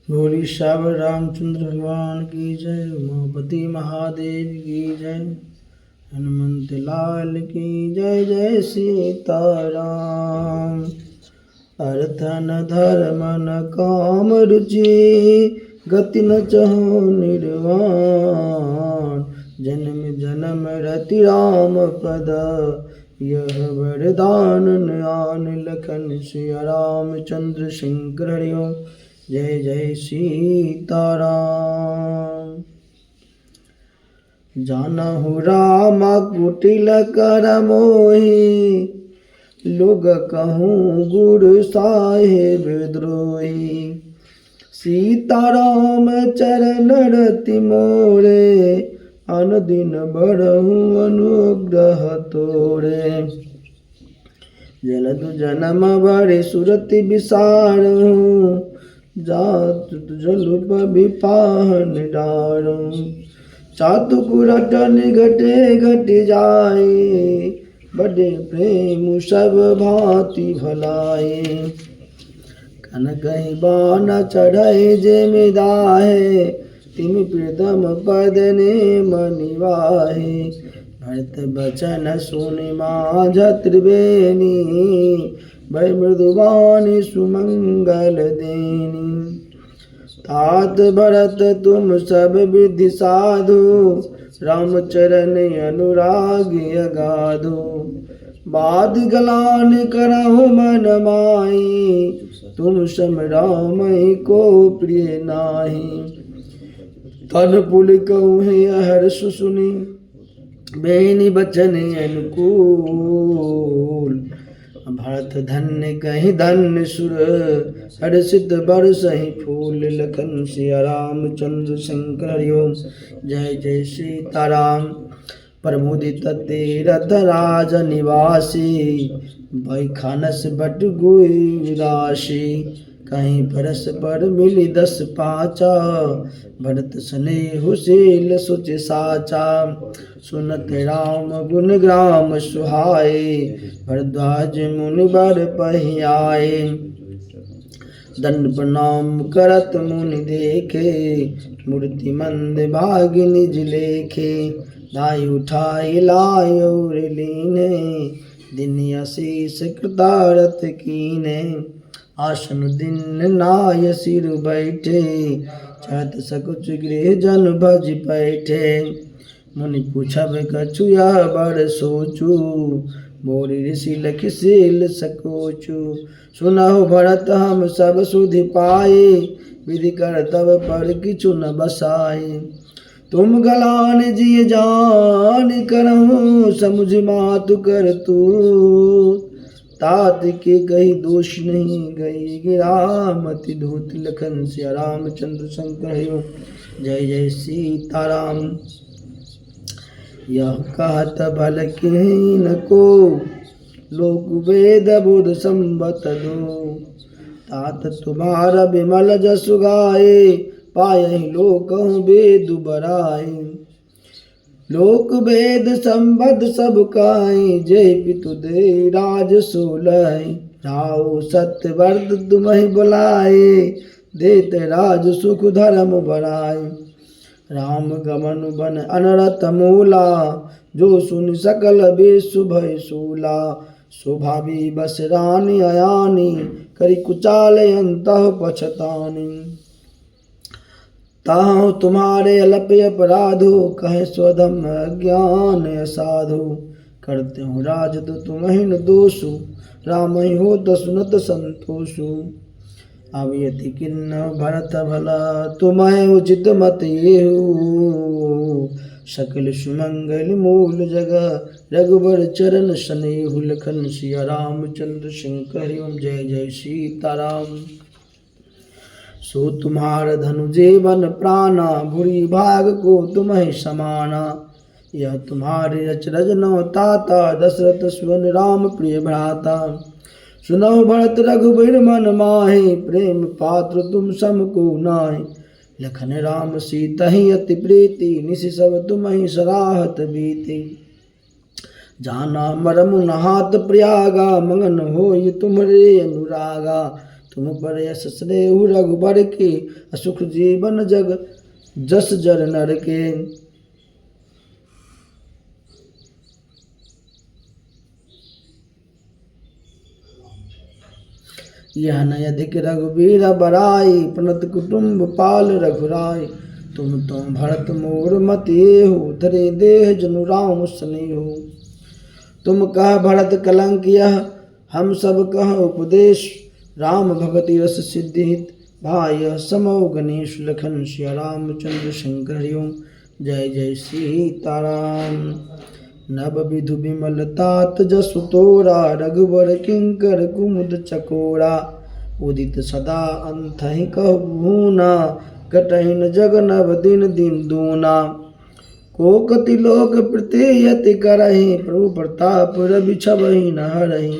गौरी श्यावर रामचंद्र भगवान की जय। उमापति महादेव की जय। हनुमंत लाल की जय। जय सीताराम। अर्थ न धर्म न काम रुचि, गति न चहो निर्वाण। जन्म जन्म रति राम पद, यह वरदान आन लखन सिया रामचंद्र शंकर हरि ओम। जय जय सीताराम। जानहु राम कुटिल कर मोहि, लोग कहूँ गुरु साहेब द्रोही। सीताराम चरण रति मोरे, अनुदिन बढ़हु अनुग्रह तोरे। जलधु जन्म बड़े सुरति विसारहु, जात जलुप विपाहन डारहु। चातुकुरट निगटे घट जाए, बड़े प्रेम सब भांति भलाए। कनकहि बान चढ़े जे मिदाहे, तिमि प्रीतम पद ने मनिवाहे। भरत बचन सुनि माझ त्रिवेणी, भय मृदुवाणी सुमंगल देनी। तात भरत तुम सब विधि साधु, रामचरण अनुरागी अगाधु। बाद गलान करहु मन माही, तुम सम रामहि को प्रिय नाही। तन पुलकहु हर्ष सुनि, बेनि बचन अनुकूल। भरत धन्य कहि धन्य सुर, हर्षित बरसहि फूल। लखन सिया रामचंद्र शंकर हरि ओम। जय जय सीताराम। प्रमुदित तीरथ राज निवासी, भय खानस बट गुई राशि। कहीं परस पर मिली 10 पाचा, भरत स्नेहु शील सुच साचा। सुनत राम गुण ग्राम सुहाए, भरद्वाज मुनि बर पहियाए। दंड प्रणाम करत मुनि देखे, मूर्ति मंद भाग निज लेखे। दाई उठाई लाय और लीने, दिन आशीष कृतारथ कीने। आसन दिन नाय सिर बैठे, चहत सकुच गृह जन भज पैठे। मुनि पूछब कछु यह बड़ सोचू, मोरि ऋषि लखि सील सकोचू। सुनहु भरत हम सब सुधि पाए, विधि कर तब पर किछु न बसाए। तुम गलान जिय जान करहु, समुझ मातु कर तू। तात के कही दोष नहीं गई गिरामति धूत। लखन सिया रामचंद्र शंकर हरि ओम। जय जय सीताराम। यह कहत भल कीन को, लोक वेद बुध संबत दो। तात तुम्हारा विमल जसु गाए, पायहि लोकहु वेद बराए। लोक वेद संबद सब काई, जय पितु दे राज सोलाई। राव सत्य वर्द तुम्हि बुलाए, देत राज सुख धर्म बराए। राम गमन बन अनरत मूला, जो सुन सकल बेसु भय सूला। स्वभावी बस रानी अयानी, करि कुचाले अंतः पछतानी। ताहु तुम्हारे अल्प अपराधो, कहे स्वधम अज्ञान असाधु। करते हो राज तो तुम्हि न दोषु, राम ही हो तो सुनत संतोषु। अवियति किन्न भरत भला, तुम्हें उचित मत येहु। सकल सुमंगल मूल जगह, रघुबर चरण स्नेहु। लखन सिया रामचंद्र शंकर हरि ओम। जय जय सीताराम। सो तुम्हार धनु जीवन प्राणा, भूरि भाग को तुम्हें समाना। यह तुम्हारे अचरज नौ ताता, दशरथ सुवन राम प्रिय भ्राता। सुनहु भरत रघुबीर मन माहि, प्रेम पात्र तुम सम को नाहि। लखन राम सीतहि अति प्रीति, निसि सब तुम्हि सराहत बीति। जाना मरमु नहात प्रयागा, मगन होई तुम्हरे अनुरागा। तुम पर यश स्नेहु रघुबर के, असुख जीवन जग जस जर नर के। यह न अधिक रघुबीर बराई, प्रणत कुटुम्ब पाल रघुराई। तुम तो भरत मोर मति हो, धरे देह जनु राम स्नेहु। तुम कह भरत कलंक यह, हम सब कह उपदेश। राम भगति रस सिद्धि हित, भाय समो गणेश लखन सिया रामचंद्र शंकर हरि ओम। जय जय सीताराम। नभ विधु विमल तात जसु तोरा, रघुबर किंकर कुमुद चकोरा। उदित सदा अंतहि कहु भूना, कटहिन जग नभ दिन दिन दूना। कोकति लोक प्रत्ययति करहि, प्रभु प्रताप रवि छबहि न हरहि।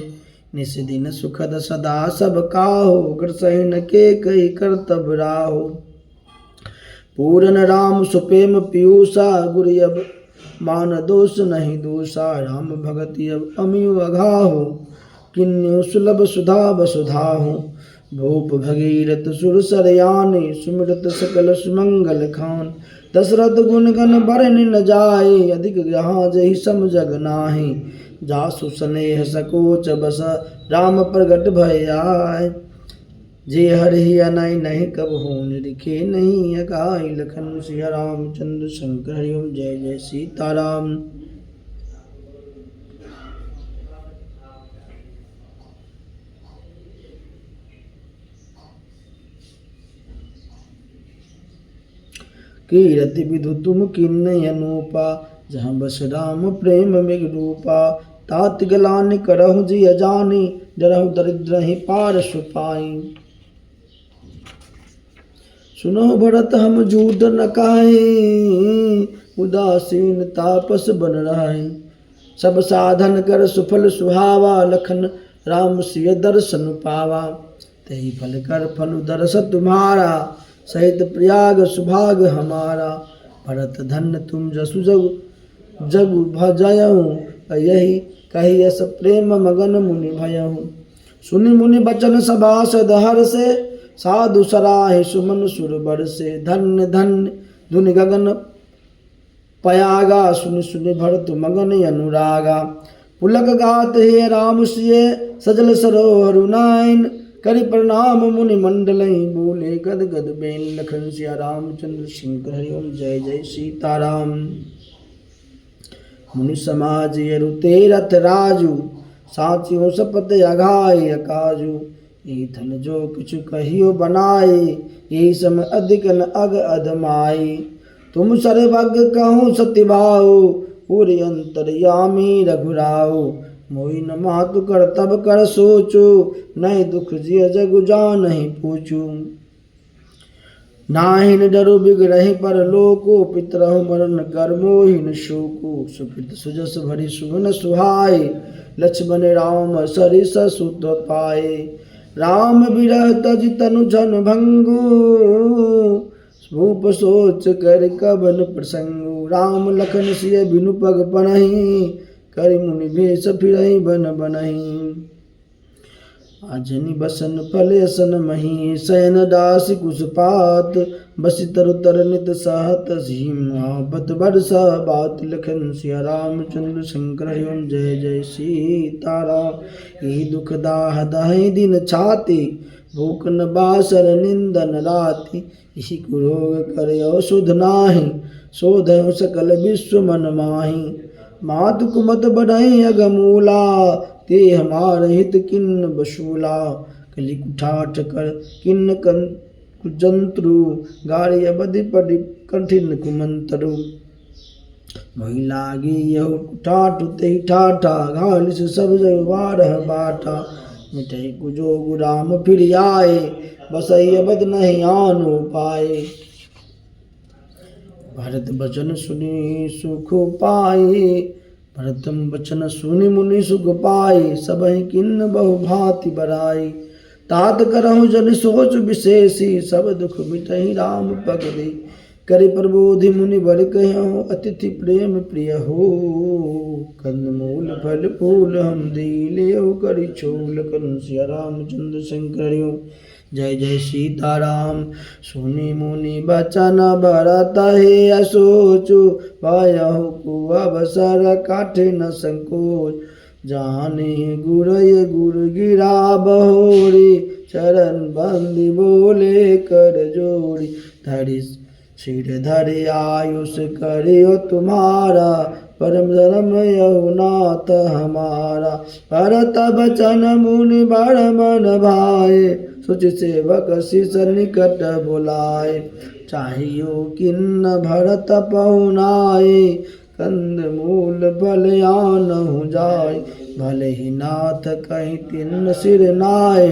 निस दिन सुखद सदा सब काहू, ग्रसहिन के कई करतब राहु। पूरन राम सुप्रेम पीयूषा, गुरु अब मान दोष नहीं दूषा। राम भगति अब अमियु अघाहु, किन्यु सुलभ सुधा वसुधाहु। भूप भगीरथ सुर सरयानी, सुमिरत सकल सुमंगल खान। दशरथ गुण गण बरनि न जाए, अधिक जहाँ जहि सम जग नाहि। जासु स्नेह सकोच बस, राम प्रगट भय आए। जे हरि अनय नहीं कब हो, निरखे नहीं अकाई। लखन सिया रामचंद्र शंकर हरि ओम। जय जय सीताराम। कीरति विधु तुम किन्नय अनूपा, जहाँ बस राम प्रेम मृग रूपा। तात गलानि करहु जी अजानी, डरहु दरिद्र ही पार सुपाई। सुनो भरत हम जूद न काहे, उदासीन तापस बन रहे। सब साधन कर सुफल सुहावा, लखन राम सिय दर्शन पावा। तही फल कर फल दरस तुम्हारा, सहित प्रयाग सुभाग हमारा। भरत धन्य तुम जसु जग जगु भजयहु, यही कही यस प्रेम मगन मुनि भयहु। सुनि मुनि बचन सभा सद हर्षे, साधु सराहि सुमन सुर बरसे। धन्य धन्य धुनि गगन पयागा, सुनि सुनि भरत मगन अनुरागा। पुलक गात हे राम सिय, सजल सरोहरु नाइन। करि प्रणाम मुनि मंडलहि, बोले गद गद बेन। लखन सिया रामचंद्र शंकर हरि ओम। जय जय सीताराम। मुनि समाज यरु तेरथ राजू, साचियो सपत अघाय अकाजू। ईथन जो किछु कहियो बनाए, यही सम अधिक न अग अधमाई। तुम सर्वज्ञ कहूँ सतिभाऊ, पूरी अंतर्यामी रघुराऊ। मोहि न मातु कर तब कर सोचो, नहीं दुख जिय जगु जान नहीं पूछू। नाहिन डरु बिगड़हि पर लोको, पितरहु मरण कर मोहिन शोको। सुकृत सुजस भरी सुगन सुहाए, लक्ष्मण राम सरिस सुत पाए। राम बिरह तज तनु जन भंगु, भूप सोच कर कवन प्रसंगु। राम लखन सिय बिनु पग पनहि, करि मुनि भेष फिरहि बन बनहि। अजनि बसन फलेसन मही, शयन दास कुसपात। बसि तरु तर नित सहत सीमा, बत बरसा बात। लखन सिया रामचंद्र शंकर हरि ओम। जय जय सीताराम। यही दुख दाह दहि दिन छाती, भूख न बासर निंदन राति। इसी कुरोग करयो सुध नाही, शोधयो सकल विश्व मन माही। मातु कुमत बढ़ई अगमूला, ते हमार हित किन्न बशूला। कलि कुठाठ कर किन्न कुजंत्रु, गाड़ी अबधि पड़ि कठिन कुमंत्रु। मोहि लागी यहु कुठाठ तेहि ठाठा, घालिस सब जग बारह बाटा। मिटई कुजोगु राम फिर आए, बसई अबध नहीं आनो पाए। भरत बचन सुनि सुख पाई, भरतम बचन सुनि मुनि सुख पाई। सबहि किन्न बहु भांति बराई, तात करहु जन सोच विशेषी। सब दुख मिटहि राम पग दे, करि प्रबोधि मुनि वर कहु। अतिथि प्रेम प्रिय हो, कंदमूल फल फूल हम दे लेहु। करि छोल लखन सिया रामचंद्र शंकर हरि ओम। जय जय सीताराम। सुनि मुनि बचन भरत हे असोचु, पायहु कुअवसर कठिन संकोच। जाने गुरय गुरु गिरा बहोरी, चरण बंदी बोले कर जोड़ी। धरि सिर धरि आयुष करियो तुम्हारा, परम धर्म यहु नाथ हमारा। भरत बचन मुनि बड़ मन भाए, सुच सेवक शिष निकट बुलाए। चाहियो किन्न भरत पहुनाए, कंद मूल फल आनहु जाय। भले ही नाथ कहीं तिन्न सिर नाय,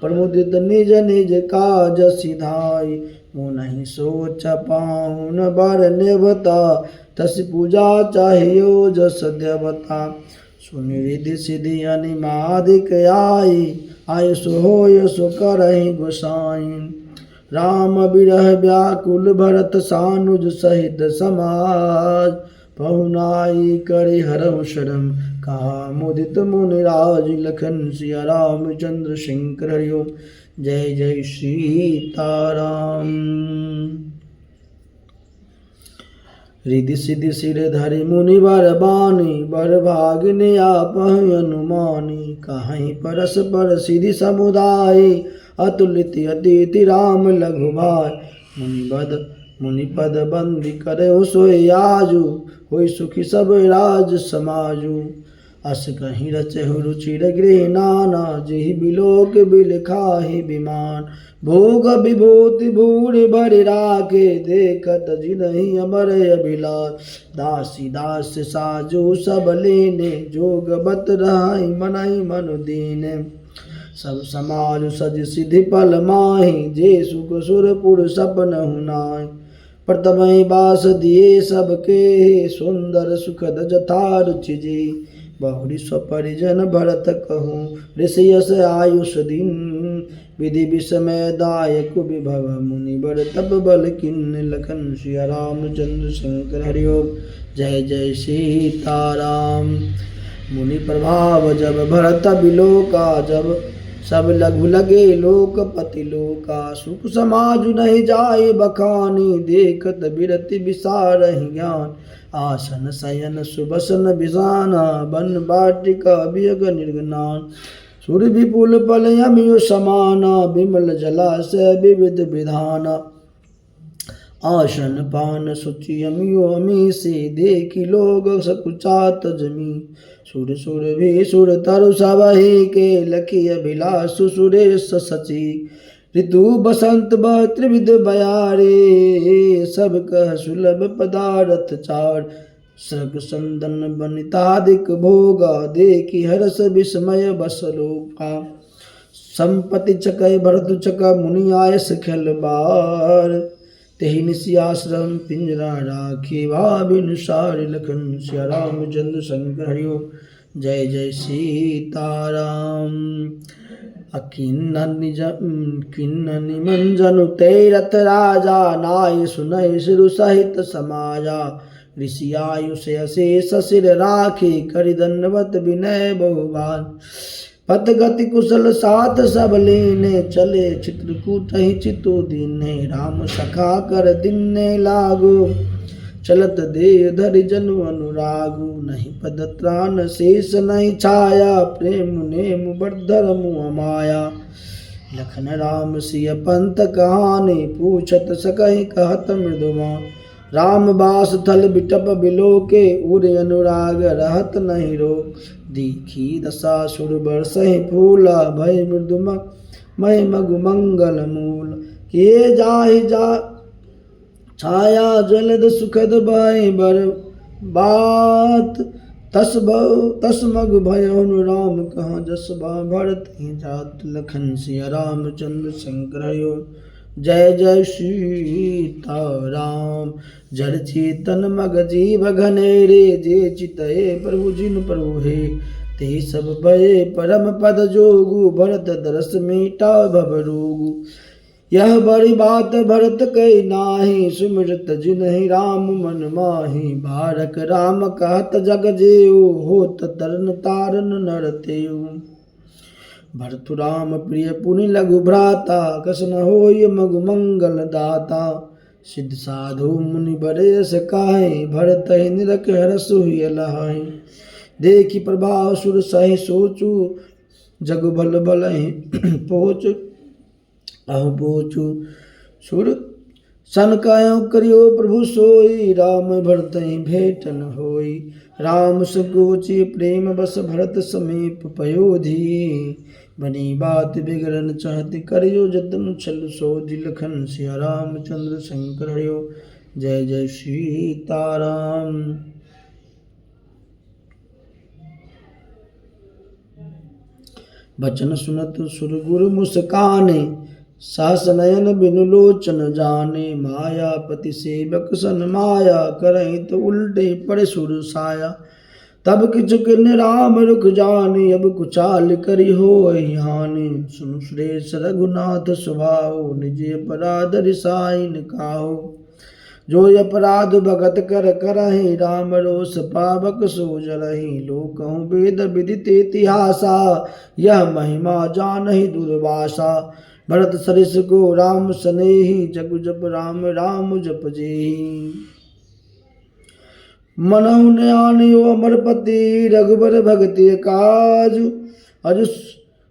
प्रमुदित निज निज काज सिधाई। मुनहि सोच पाहुन बर नेवता, तस पूजा चाहियो जस देवता। सुनि रिधि सिधि अनिमादिक आई, आयुष होय सो करहि गोसाई। राम बिरह व्याकुल भरत सानुज सहित समाज, पहुनाई करि हरहु शरम कहा मुदित मुनिराज। लखन सिया रामचंद्र शंकर हरि ओम। जय जय सीताराम। रिधि सिधि सिर धरि मुनि बर बानी, बर भागिनी आपहि अनुमानी। कहीं परस पर सिधि समुदाय, अतुलित अतिथि राम लघु भाई। मुनि पद बंदी करे सोई आजू, होई सुखी सब राज समाजू। अस कहीं रचहु रुचिर गृह नाना, जेहि बिलोक बिल खाहि विमान। भोग विभूति भूरि भरि राखे, देखत जिनहि अमर अभिलाष। दासी दास साजो सब लेने, जोग बत रहाई मनहि मनु दीने। सब समाज सज सिधि पल माहि, जे सुख सुरपुर सपनहु नाहि। प्रथमहि बास दिए सबके, सुंदर सुखद जथा रुचि जी। बहुरी स्वपरिजन भरत कहूँ, ऋषि यस आयुष दिन। विधि विषमय दायक विभव, मुनि बर तप बल किन्न। लखन सिया रामचंद्र शंकर हरि ओम। जय जय सीताराम। मुनि प्रभाव जब भरत बिलोका, जब सब लघु लगे लोकपति लोका। सुख समाज नहीं जाए बखानी, देखत बिरति विसारहि ज्ञान। आसन शयन सुबसन बिसाना, बन बाटिका बियग निर्गनान। सुर विपुल फल अमियो समाना, विमल जलाशय विविध विधाना। आसन पान सुचि अमियो अमीसी, देखी लोग सकुचात जमी। सुर सुर भी सुर तरु सबहि के, लखी अभिलाष सुरेश सची। ऋतु बसंत ब त्रिविध बयारे, सब कह सुलभ पदारथ चार। सृग संदन बनितादिक भोगा, देखी हरस विस्मय बस लोका। संपत्ति चकै भरत चका, मुनि आयस खेल बार। तेहि निसि आश्रम पिंजरा राखी, भाबिनुसार। लखन सिया रामचंद्र शंकर हरि ओम। जय जय सीताराम। किन्न निमंजनु तेरथ राजा, नाय सुनहि सिरु सहित समाजा। ऋषि आयुष अशेष सिर राखे, करि दंडवत विनय बहुबार। पथ गति कुशल साथ सब लीने, चले चित्रकूटहि चितु दीने। राम सखा कर दिन्ने लागू, चलत देह धरि जनु अनुरागु। नहीं पद त्राण शेष नहीं छाया, प्रेम नेम बर्धरमु अमाया। लखन राम सिय पंथ कहानी, पूछत सकहि कहत मृदुवान। राम बास थल बिटप बिलोके, उर अनुराग रहत नहीं रोक। दीखी दशा सुर बरसहि फूला, भय मृदु मय मगु मंगल मूल। किए जाहि जा छाया जलद सुखद भय बर बात। तस मग भयउनु राम कहाँ, जस भरत ही जात। लखन सिया रामचंद्र शंकर हरि ओम। जय जय सीताराम। जड़ चेतन मग जीव घनेरे, जे चितये प्रभु जिन प्रभु हे। ते सब भये परम पद जोगु, भरत दरस मीटा भव रोगु। यह बड़ी बात भरत कही नाही, सुमिरत जिनहि राम मन माही। बारक राम कहत जग जेऊ, होत तरन तारन नर तेऊ। भरतु राम प्रिय पुनि लघु भ्राता कसन होय मगु मंगल दाता सिद्ध साधु मुनि बरेस काहे भरत निरख हरसु लहाई देखी प्रभाव सुर सहि सोचु जग बल बलहि पोच अहु पोचु सुर सन कायो करियो प्रभु सोई राम भरत भेटन होई राम सकोचि प्रेम बस भरत समीप पयोधी बनी बात बिगड़न चाहती करियो जतन छल सोधि लखन सिया रामचंद्र शंकर हरियो जय जय सीताराम। बचन सुनत सुर गुरु मुस्काने सास नयन बिनु लोचन जाने मायापति सेवक सन माया करहि तो उल्टे पड़े सुर साया तब किचु किन राम रुख जाने अब कुचाल करी हो हानि सुन सुरेश रघुनाथ स्वभाव निज अपराध रिसाइन काहो जो अपराध भगत कर करहि राम रोष पावक सो जरहि लोकहु वेद विदित इतिहासा यह महिमा जानहि दुर्वासा भरत सरिस को राम सनेही जगु जप राम राम जप जेहि मनहु नयानियो अमरपति रघुबर भगति काज अज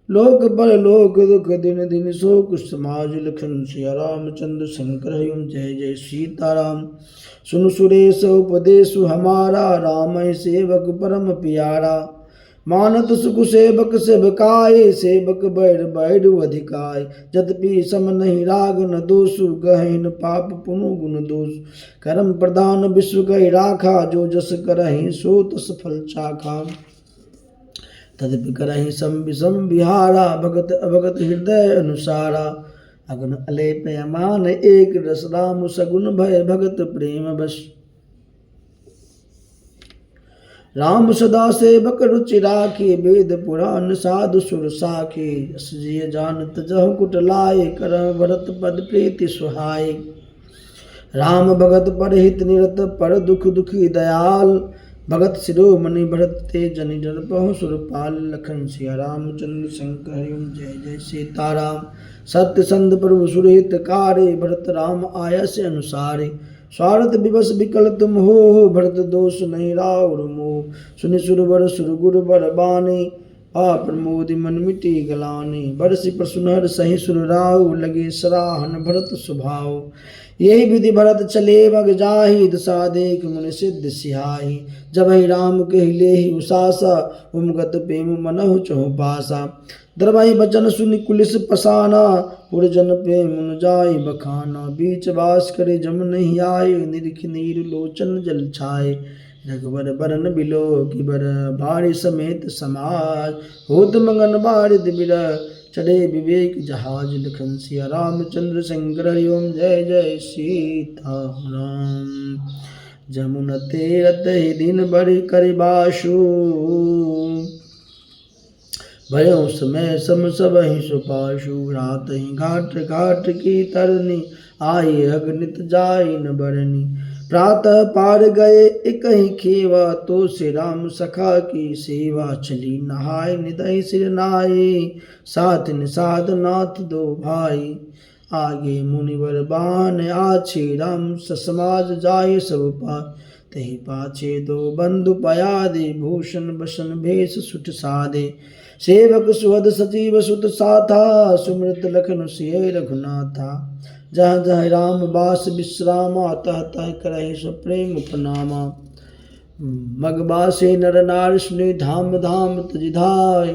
लोक पर लोक दुख दिन दिन शोक समाज लखन सिया रामचंद्र शंकर हरिओम जय जय सीताराम। सुन सुरेश उपदेश हमारा राम सेवक परम प्यारा मानत सुख सेवक सेवकाय सेवक बैर बैर अधिकाय जतपि सम नहीं राग न दोषु गहन पाप पुनु गुण दोष कर्म प्रधान विश्व कहि राखा जो जस करहि सो तस फल चाखा तदपि करहि सम विषम विहारा भगत अभगत हृदय अनुसारा अगुन अलेप अमान एक रस राम सगुन भय भगत प्रेम बस राम सदा सेवक रुचि राखी वेद पुराण साधु सुर साखी यस जिय जानत जहु कुट लाए कर भरत पद प्रीति सुहाय राम भगत पर हित निरत पर दुख दुखी दयाल भगत शिरोमणि भरत ते जनि जन पहु सुरपाल लखन सिया रामचंद्र शंकर हरिओम जय जय सीताराम। सत्य संध प्रभु सुरहित कारे भरत राम आया से अनुसारे स्वार्थ विवश विकल तुम हो भरत दोष नहीं राउर मोह सुनि सुरवर सुर गुरु बर बाने आप प्रमोद मन मिटी गलाने बरसी पर सुनहर सही सुर राउ लगे सराहन भरत स्वभाव यही विधि भरत चले बग जाहि दशा देख मुनि सिद्ध सिहाही जब ही राम कहि लेहि उसासा उमगत प्रेम मनहु चहु पासा दरबाई बचन सुनि कुलिस पसाना पुरजन पे मुन जाय बखाना बीच वास करे जम नहीं आए निरख नीर लोचन जल छाए रघुवर बरन बिलो कि बर बारि समेत समाज होत मंगन बारिद बिर चढ़े विवेक जहाज लखन सिया रामचंद्र शंकर हरिओम जय जय सीताराम। जमुन तीरथ ही दिन बड़ी करिबाशु भयो समय सम सब ही सुपाशु रात ही घाट घाट की तरनी आई अगनित जाई न बरनी प्रातः पार गए एक ही खेवा तो श्री राम सखा की सेवा चली नहाय निदय सिर नाये साथ निषाद नाथ दो भाई आगे मुनिवर बान आछे राम समाज जाए सब पार तही पाछे दो बंधु पयादे भूषण बसन भेष सुट सादे सेवक सुहद सचिव सुत साथा सुमृत लखन सिय रघुनाथा जहाँ जहाँ राम बास विश्रामा तह तह करहि सुप्रेम प्रणामा मगबासे नर नार सुनि धाम धाम तजिधाय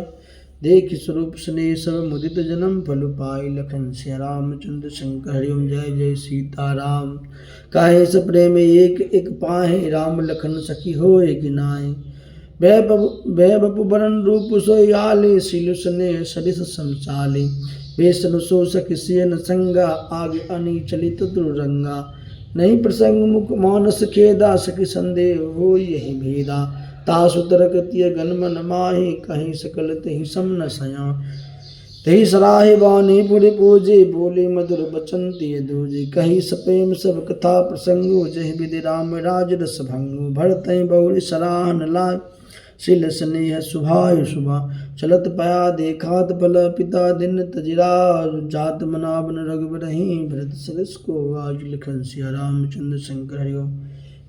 देख स्वरूप स्नेह सब मुदित जन्म फल पाई लखन सिया रामचंद्र शंकर हरिओम जय जय सीताराम। काहे स प्रेम एक एक पाहे राम लखन सखी होए गिनाए भय बपु बरन रूप सोई आले सिलु स्नेह सरिस समसाले बेसन सो सखि सियन संगा आगे अनी चलित दुरंगा नहीं प्रसंग मुख मानस खेदा सखि संदेह हो यही भेदा तासु तरकतिय गन मन माहि कहीं सकल तहि सम न सया तही सराहे बानी पुरि पूजे बोले मधुर बचन तिय दूजे कही सपेम सब कथा प्रसंगो जय विधि राम राज रस भंगो भरत बहुरी सराहन लाय शिल स्नेह सुभाय सुभा चलत पया देखात फल पिता दिन तजिरा जात मना बन रघुबरहि भरत सरस को आज लिखन सिया रामचंद्र शंकर हरिओ।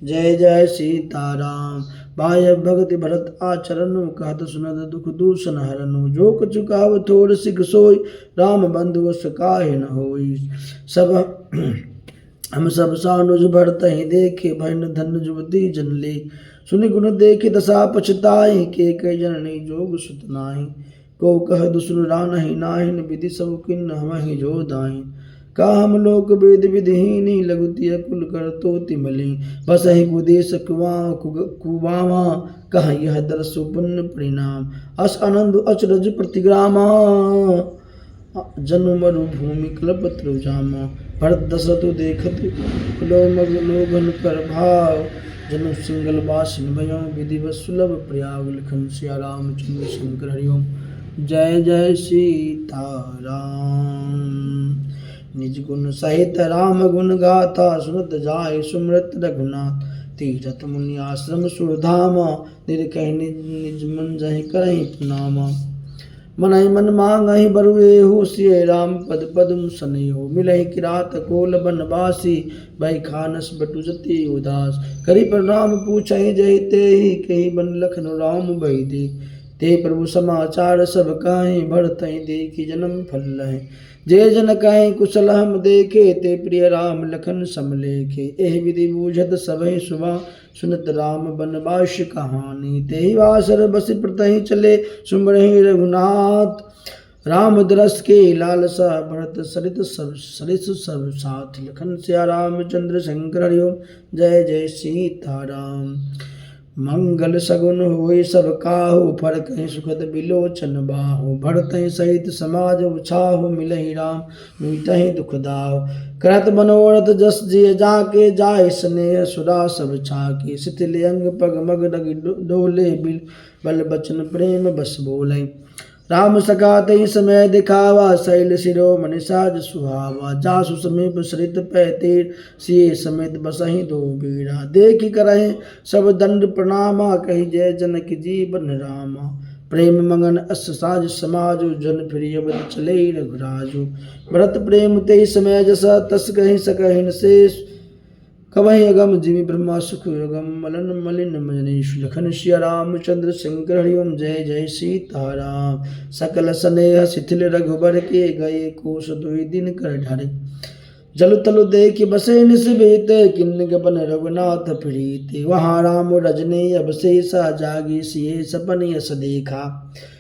जय जय सीताराम। बाह्य भगति भरत आचरण कहत सुनत दुख दूषण हरनु जो कछु कहव थोड़ सिख सोई राम बंधु अस काहे न होई। सब हम सब सानुज भरत ही देखे भयन धन जुवती जन ले सुनि गुण देखे दशा पछताई के कई जननी जोग सुत नाही को कह दुसरु रानहि नाहिन विधि सब किन हम ही जो दाई का हम लोक वेद विधिहीनी लघुतिय कुल कर तो तिमली बस ही कुदेश कुवामा कह यह दरसु पुण्य परिणाम अस आनंद अचरज प्रतिग्रामा जनु मरुभूमि कल्पत्रु जामा भरत दशरथ देखत कुलोमग लोगन कर भाव जनु सिंगल वासिन भयो विधि सुलभ प्रयाग लिखन सिया रामचंद्र शंकर हरिओम। जय जय सीताराम। निज गुण सहित राम गुण गाथा सुनत जाय सुमृत रघुनाथ तीरथ मुनि आश्रम सुरधामा निरकहि निज मन जहि करहि प्रणामा मनहि मन मांगहि बरुएहु सिय राम पद पद्म सनेहु मिलहि किरात कोल बनवासी भय खानस बटु जति उदास करि प्रणाम पूछहि जहि तेहि कहि बन लखन राम बहि ते प्रभु समाचार सब काहि भरतहि देखि जन्म फल लहि जे जन कहि कुशल हम देखे ते प्रिय राम लखन समलेखे एहि विधि बूझत सबहि सुबह सुनत राम बनवास कहानी तेहि वासर बसि प्रतहि चले सुमरहि रघुनाथ राम दरस के लालसा भरत सरिस सब साथ लखन सिया रामचंद्र शंकर हरिओम। जय जय सीताराम। मंगल सगुन होई सब काहू फरकहि सुखद बिलोचन बाहु भरतहि सहित समाज उछाहु मिलहि राम मीटहि दुख दाहु करत मनोरथ जस जिय जाके जाय स्नेह सुरा सब छाके शिथिल अंग पग मग लग डोले बिल बल बचन प्रेम बस बोले राम सका तई समय दिखावा शैल शिरोमणि साज सुहावा जासु समीप सरित पैतीर सिए समेत बसहि दो बीड़ा देखि करहि सब दंड प्रणामा कहि जय जनक जीवन रामा प्रेम मंगन अस साज समाजु जन फिर अवध चले रघुराजु भरत प्रेम ते समय जसा तस कहि सकहि न शेष कवहि अगम जिमि ब्रह्मा सुख अगम मलन मलिन मजनेश लखन सिया रामचंद्र शंकर हरिओम। जय जय सीताराम। सकल स्नेह शिथिल रघुबर के गए कोस दुई दिन कर ढरे जल तलु देख बसे निस बेते किन्नग बन रघुनाथ प्रीति वहाँ राम रजने अवशेषा जागी सिए सपन यस देखा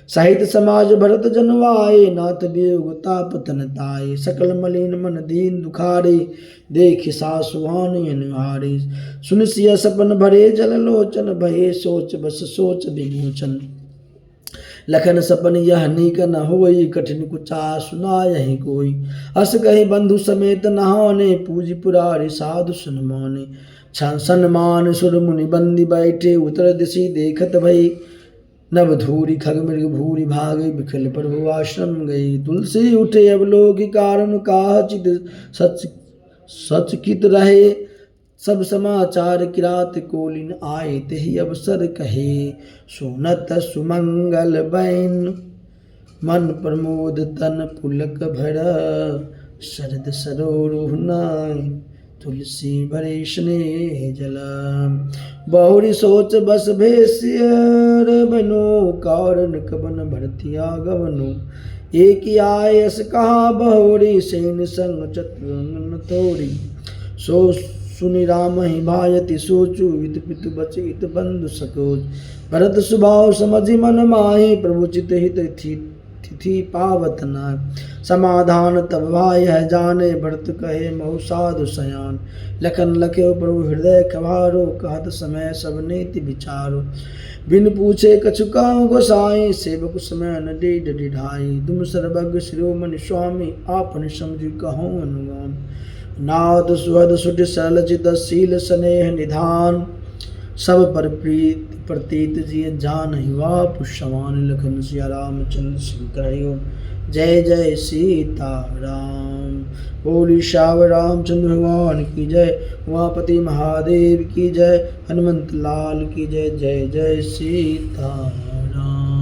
साहित्य समाज भरत जनवाए नाथ वियोग तापतन ताये सकल मलिन मन दीन दुखारे देख सासुहान अनिहारे सुन सिया सपन भरे जल लोचन भये सोच बस सोच विमोचन लखन सपन यह नीक न होई कठिन कुचा सुना यही कोई अस कही बंधु समेत नहाने पूजी पुरारी साधु सन्माने सन्मान सुर मुनि बंदी बैठे उत्तर दिशि देखत भई नव धूरी खग मृग भूरी भागे बिखल प्रभु आश्रम गई तुलसी उठे अब लोग कारण काचित सच कित रहे सब समाचार किरात कोलिन आए तेहि अवसर कहे सुनत सुमंगल बैन मन प्रमोद तन पुलक भर शरद सरोरुह नाय तुलसी भरे स्नेह जल बहुरी सोच बस भेसियर बनो कारण कबन भरतिया गवनो एक आय अस कहा बहुरी सेन संग चतुरंगन तोरी सो सुनि राम ही भायति सोचु इत पितु बच इत बंधु सकोच भरत सुभाव समझि मन माहि प्रभु चित हित तिथि पावत नाय समाधान तब भाई है जाने भरत कहे महु साधु सयान लखन लखे प्रभु हृदय कभारो कहत समय सब नीति विचारो बिन पूछे कछु कहूँ गोसाई सेवक समय न डेढ़ ढाई तुम सर्वज्ञ शिरोमणि स्वामी आपन समझ कहूँ अनुगाम नाद सुहद सुट सरल चित शील स्नेह निधान सब पर प्रीत प्रतीत जिय जान हिवा पुष्यमान लखन सिया रामचंद्र शंकर हरिओम। जय जय सीताराम। बोली श्याम रामचंद्र भगवान की जय। उमापति महादेव की जय। हनुमंत लाल की जय। जय जय सीताराम।